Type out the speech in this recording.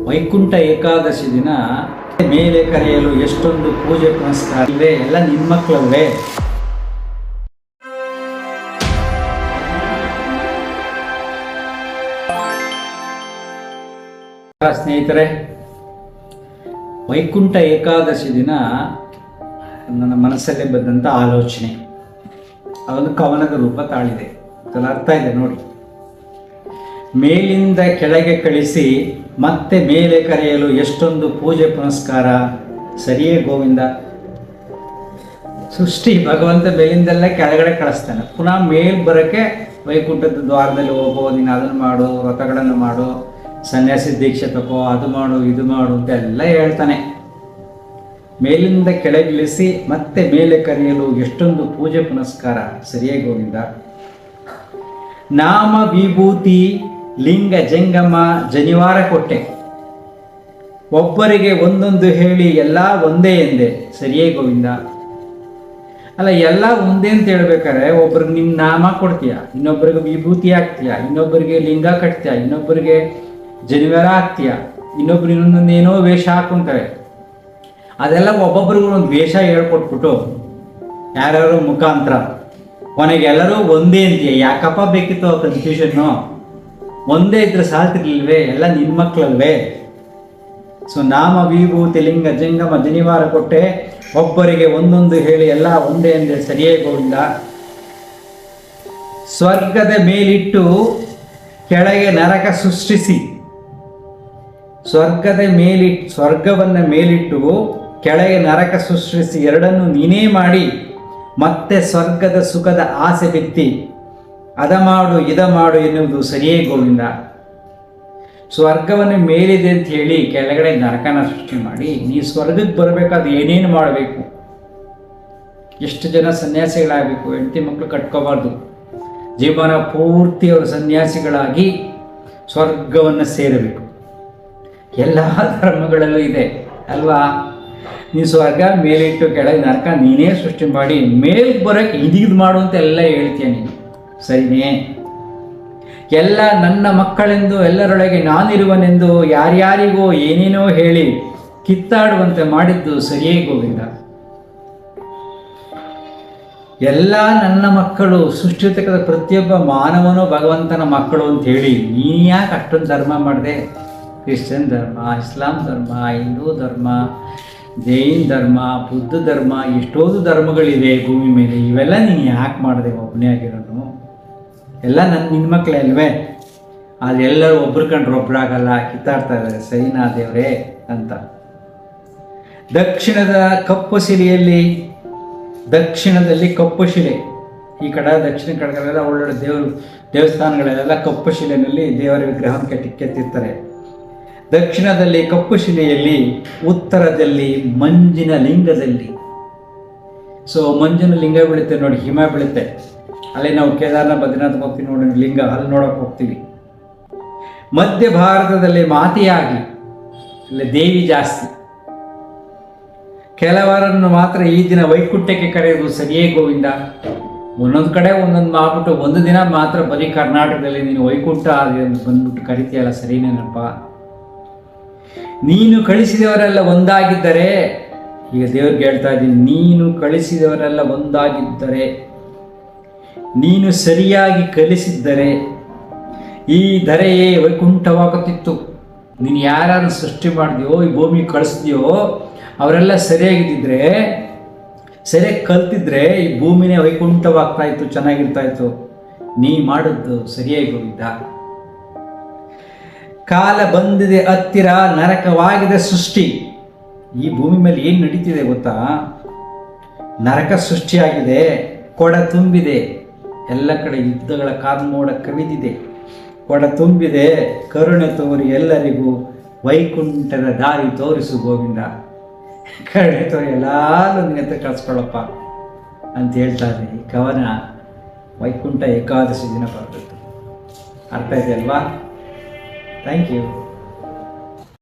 ವೈಕುಂಠ ಏಕಾದಶಿ ದಿನ ಮೇಲೆ ಕರೆಯಲು ಎಷ್ಟೊಂದು ಪೂಜೆ ಪುನಸ್ಕಾರ ಇವೆ, ಎಲ್ಲ ನಿಮ್ಮ ಮಕ್ಕಳವೇ. ಸ್ನೇಹಿತರೆ, ವೈಕುಂಠ ಏಕಾದಶಿ ದಿನ ನನ್ನ ಮನಸ್ಸಲ್ಲೇ ಬಂದಂಥ ಆಲೋಚನೆ ಅದೊಂದು ಕವನದ ರೂಪ ತಾಳಿದೆ. ಅದರ ಅರ್ಥ ಇದೆ ನೋಡಿ. ಮೇಲಿಂದ ಕೆಳಗೆ ಕಳಿಸಿ ಮತ್ತೆ ಮೇಲೆ ಕರೆಯಲು ಎಷ್ಟೊಂದು ಪೂಜೆ ಪುನಸ್ಕಾರ, ಸರಿಯೇ ಗೋವಿಂದ. ಸೃಷ್ಟಿ ಭಗವಂತ ಮೇಲಿಂದೆಲ್ಲ ಕೆಳಗಡೆ ಕಳಿಸ್ತಾನೆ, ಪುನಃ ಮೇಲ್ ಬರೋಕ್ಕೆ ವೈಕುಂಠದ ದ್ವಾರದಲ್ಲಿ ಹೋಗೋ, ನೀನು ಅದನ್ನು ಮಾಡು, ವ್ರತಗಳನ್ನು ಮಾಡು, ಸನ್ಯಾಸಿ ದೀಕ್ಷೆ ತಗೋ, ಅದು ಮಾಡು ಇದು ಮಾಡು ಅಂತ ಎಲ್ಲ ಹೇಳ್ತಾನೆ. ಮೇಲಿಂದ ಕೆಳಗಿಳಿಸಿ ಮತ್ತೆ ಮೇಲೆ ಕರೆಯಲು ಎಷ್ಟೊಂದು ಪೂಜೆ ಪುನಸ್ಕಾರ, ಸರಿಯೇ ಗೋವಿಂದ. ನಾಮ ವಿಭೂತಿ ಲಿಂಗ ಜಂಗಮ ಜನಿವಾರ ಕೊಟ್ಟೆ, ಒಬ್ಬರಿಗೆ ಒಂದೊಂದು ಹೇಳಿ ಎಲ್ಲ ಒಂದೇ ಎಂದೆ, ಸರಿಯೇ ಗೋವಿಂದ. ಅಲ್ಲ, ಎಲ್ಲ ಒಂದೇ ಅಂತ ಹೇಳ್ಬೇಕಾದ್ರೆ ಒಬ್ರಿಗೆ ನಿನ್ನ ನಾಮ ಕೊಡ್ತೀಯ, ಇನ್ನೊಬ್ಬರಿಗೆ ವಿಭೂತಿ ಹಾಕ್ತೀಯ, ಇನ್ನೊಬ್ಬರಿಗೆ ಲಿಂಗ ಕಟ್ತೀಯ, ಇನ್ನೊಬ್ಬರಿಗೆ ಜನಿವಾರ ಹಾಕ್ತೀಯ, ಇನ್ನೊಬ್ರು ಇನ್ನೊಂದೇನೋ ವೇಷ ಹಾಕೊಂತಾರೆ. ಅದೆಲ್ಲ ಒಬ್ಬೊಬ್ರಿಗೂ ಒಂದು ವೇಷ ಹೇಳ್ಕೊಟ್ಬಿಟ್ಟು ಯಾರ್ಯಾರೋ ಮುಖಾಂತರ ಕೊನೆಗೆ ಎಲ್ಲರೂ ಒಂದೇ ಅಂತೀಯ. ಯಾಕಪ್ಪ ಬೇಕಿತ್ತು ಕನ್ಫ್ಯೂಷನ್ನು? ಒಂದೇ ಇದ್ರೆ ಸಾಲ್ತಿರ್ಲಿಲ್ವೇ? ಎಲ್ಲ ನಿಮ್ಮ ಮಕ್ಕಳಲ್ವೇ? ಸೊ ನಾಮ ವಿಭೂತಿ ಲಿಂಗ ಜಂಗಮ ಜನಿವಾರ ಕೊಟ್ಟೆ, ಒಬ್ಬರಿಗೆ ಒಂದೊಂದು ಹೇಳಿ ಎಲ್ಲ ಒಂದೇ ಅಂದರೆ, ಸರಿಯೇ ಗೋವಿಂದ. ಸ್ವರ್ಗದ ಮೇಲಿಟ್ಟು ಕೆಳಗೆ ನರಕ ಸೃಷ್ಟಿಸಿ, ಸ್ವರ್ಗವನ್ನು ಮೇಲಿಟ್ಟು ಕೆಳಗೆ ನರಕ ಸೃಷ್ಟಿಸಿ, ಎರಡನ್ನು ನೀನೇ ಮಾಡಿ ಮತ್ತೆ ಸ್ವರ್ಗದ ಸುಖದ ಆಸೆ ಬಿತ್ತಿ, ಅದ ಮಾಡು ಇದ ಮಾಡು ಎನ್ನುವುದು, ಸರಿಯೇ ಗೋವಿಂದ. ಸ್ವರ್ಗವನ್ನು ಮೇಲಿದೆ ಅಂತ ಹೇಳಿ ಕೆಳಗಡೆ ನರಕನ ಸೃಷ್ಟಿ ಮಾಡಿ, ನೀ ಸ್ವರ್ಗಕ್ಕೆ ಬರಬೇಕಾದ್ರೆ ಏನೇನು ಮಾಡಬೇಕು? ಎಷ್ಟು ಜನ ಸನ್ಯಾಸಿಗಳಾಗಬೇಕು, ಹೆಂಡತಿ ಮಕ್ಕಳು ಕಟ್ಕೋಬಾರ್ದು, ಜೀವನ ಪೂರ್ತಿ ಅವರು ಸನ್ಯಾಸಿಗಳಾಗಿ ಸ್ವರ್ಗವನ್ನು ಸೇರಬೇಕು. ಎಲ್ಲ ಧರ್ಮಗಳಲ್ಲೂ ಇದೆ ಅಲ್ವಾ? ನೀ ಸ್ವರ್ಗ ಮೇಲಿಟ್ಟು ಕೆಳಗೆ ನರಕ ನೀನೇ ಸೃಷ್ಟಿ ಮಾಡಿ ಮೇಲ್ ಬರೋಕ್ಕೆ ಇದಿದು ಮಾಡು ಅಂತ ಎಲ್ಲ ಹೇಳ್ತೀಯ ನೀನು, ಸರಿನೇ? ಎಲ್ಲ ನನ್ನ ಮಕ್ಕಳೆಂದು ಎಲ್ಲರೊಳಗೆ ನಾನಿರುವನೆಂದು ಯಾರ್ಯಾರಿಗೋ ಏನೇನೋ ಹೇಳಿ ಕಿತ್ತಾಡುವಂತೆ ಮಾಡಿದ್ದು, ಸರಿಯೇ ಗೋವಿಂದ. ಎಲ್ಲ ನನ್ನ ಮಕ್ಕಳು, ಸೃಷ್ಟಿತಕ್ಕದ ಪ್ರತಿಯೊಬ್ಬ ಮಾನವನು ಭಗವಂತನ ಮಕ್ಕಳು ಅಂತ ಹೇಳಿ ನೀನು ಯಾಕೆ ಅಷ್ಟೊಂದು ಧರ್ಮ ಮಾಡಿದೆ? ಕ್ರಿಶ್ಚಿಯನ್ ಧರ್ಮ, ಇಸ್ಲಾಂ ಧರ್ಮ, ಹಿಂದೂ ಧರ್ಮ, ಜೈನ್ ಧರ್ಮ, ಬುದ್ಧ ಧರ್ಮ, ಎಷ್ಟೊಂದು ಧರ್ಮಗಳಿವೆ ಭೂಮಿ ಮೇಲೆ. ಇವೆಲ್ಲ ನೀನು ಯಾಕೆ ಮಾಡಿದೆ ಒಬ್ಬನೇ ಆಗಿರೋನು? ಎಲ್ಲ ನಿನ್ನ ಮಕ್ಕಳೇ ಅಲ್ವೇ? ಅದೆಲ್ಲರೂ ಒಬ್ರು ಕಂಡ್ರೆ ಒಬ್ರಾಗಲ್ಲ, ಕಿತ್ತಾಡ್ತಾ ಇದ್ದಾರೆ, ಸೈನಾ ದೇವರೇ ಅಂತ. ದಕ್ಷಿಣದಲ್ಲಿ ಕಪ್ಪು ಶಿಲೆ, ಈ ಕಡೆ ದಕ್ಷಿಣ ಕಡೆಗಳೆಲ್ಲ ಒಳ್ಳೊಳ್ಳೆ ದೇವಸ್ಥಾನಗಳೆಲ್ಲ ಕಪ್ಪು ಶಿಲೆಯಲ್ಲಿ ದೇವರ ವಿಗ್ರಹವನ್ನು ಕೆತ್ತಿರ್ತಾರೆ. ದಕ್ಷಿಣದಲ್ಲಿ ಕಪ್ಪು ಶಿಲೆಯಲ್ಲಿ, ಉತ್ತರದಲ್ಲಿ ಮಂಜಿನ ಲಿಂಗದಲ್ಲಿ. ಸೊ ಮಂಜಿನ ಲಿಂಗ ಬೀಳುತ್ತೆ ನೋಡಿ, ಹಿಮ ಬೀಳುತ್ತೆ. ಅಲ್ಲಿ ನಾವು ಕೇದಾರನಾಥ ಬದ್ರಿನಾಥ್ ಹೋಗ್ತೀವಿ ನೋಡಿ, ಲಿಂಗ ಅಲ್ಲಿ ನೋಡೋಕೆ ಹೋಗ್ತೀವಿ. ಮಧ್ಯ ಭಾರತದಲ್ಲಿ ಮಾತೆಯಾಗಿ ಅಲ್ಲಿ ದೇವಿ ಜಾಸ್ತಿ. ಕೆಲವರನ್ನು ಮಾತ್ರ ಈ ದಿನ ವೈಕುಂಠಕ್ಕೆ ಕರೆಯುವುದು, ಸರಿಯೇ ಗೋವಿಂದ. ಒಂದೊಂದು ಕಡೆ ಒಂದೊಂದು ಮಾಡ್ಬಿಟ್ಟು ಒಂದು ದಿನ ಮಾತ್ರ ಬರೀ ಕರ್ನಾಟಕದಲ್ಲಿ ನೀನು ವೈಕುಂಠ ಬಂದ್ಬಿಟ್ಟು ಕರಿತೀಯಲ್ಲ, ಸರಿನೇನಪ್ಪ? ನೀನು ಕಳಿಸಿದವರೆಲ್ಲ ಒಂದಾಗಿದ್ದರೆ, ಈಗ ದೇವ್ರಿಗೆ ಹೇಳ್ತಾ ಇದ್ದೀನಿ, ನೀನು ಕಳಿಸಿದವರೆಲ್ಲ ಒಂದಾಗಿದ್ದರೆ, ನೀನು ಸರಿಯಾಗಿ ಕಲಿಸಿದ್ದರೆ ಈ ಧರೆಯೇ ವೈಕುಂಠವಾಗುತ್ತಿತ್ತು. ನೀನು ಯಾರನ್ನು ಸೃಷ್ಟಿ ಮಾಡಿದ್ಯೋ, ಈ ಭೂಮಿ ಕಳಿಸ್ತೀಯೋ ಅವರೆಲ್ಲ ಸರಿಯಾಗಿದ್ದಿದ್ರೆ, ಸರಿಯಾಗಿ ಕಲ್ತಿದ್ರೆ ಈ ಭೂಮಿನೇ ವೈಕುಂಠವಾಗ್ತಾ ಇತ್ತು, ಚೆನ್ನಾಗಿರ್ತಾ ಇತ್ತು. ನೀ ಮಾಡಿದ್ದು ಸರಿಯಾಗಿ ಹೋಗಿದ್ದ. ಕಾಲ ಬಂದಿದೆ ಹತ್ತಿರ, ನರಕವಾಗಿದೆ ಸೃಷ್ಟಿ. ಈ ಭೂಮಿ ಮೇಲೆ ಏನು ನಡೀತಿದೆ ಗೊತ್ತಾ? ನರಕ ಸೃಷ್ಟಿಯಾಗಿದೆ, ಕೊಡ ತುಂಬಿದೆ, ಎಲ್ಲ ಕಡೆ ಯುದ್ಧಗಳ ಕಾರ್ಮೋಡ ಕವಿದಿದೆ, ಕೊಡ ತುಂಬಿದೆ, ಕರುಣೆ ತೋರಿ ಎಲ್ಲರಿಗೂ ವೈಕುಂಠದ ದಾರಿ ತೋರಿಸು ಗೋವಿಂದ. ಕರುಣೆ ತೋರಿ ಎಲ್ಲರೂ ನಿನ್ನ ಹತ್ರ ಕಳಿಸ್ಕೊಳ್ಳಪ್ಪ ಅಂತ ಹೇಳ್ತಾರೆ. ಈ ಕವನ ವೈಕುಂಠ ಏಕಾದಶಿ ದಿನ ಬರಬೇಕು. ಅರ್ಥ ಇದೆ ಅಲ್ವಾ? Thank you.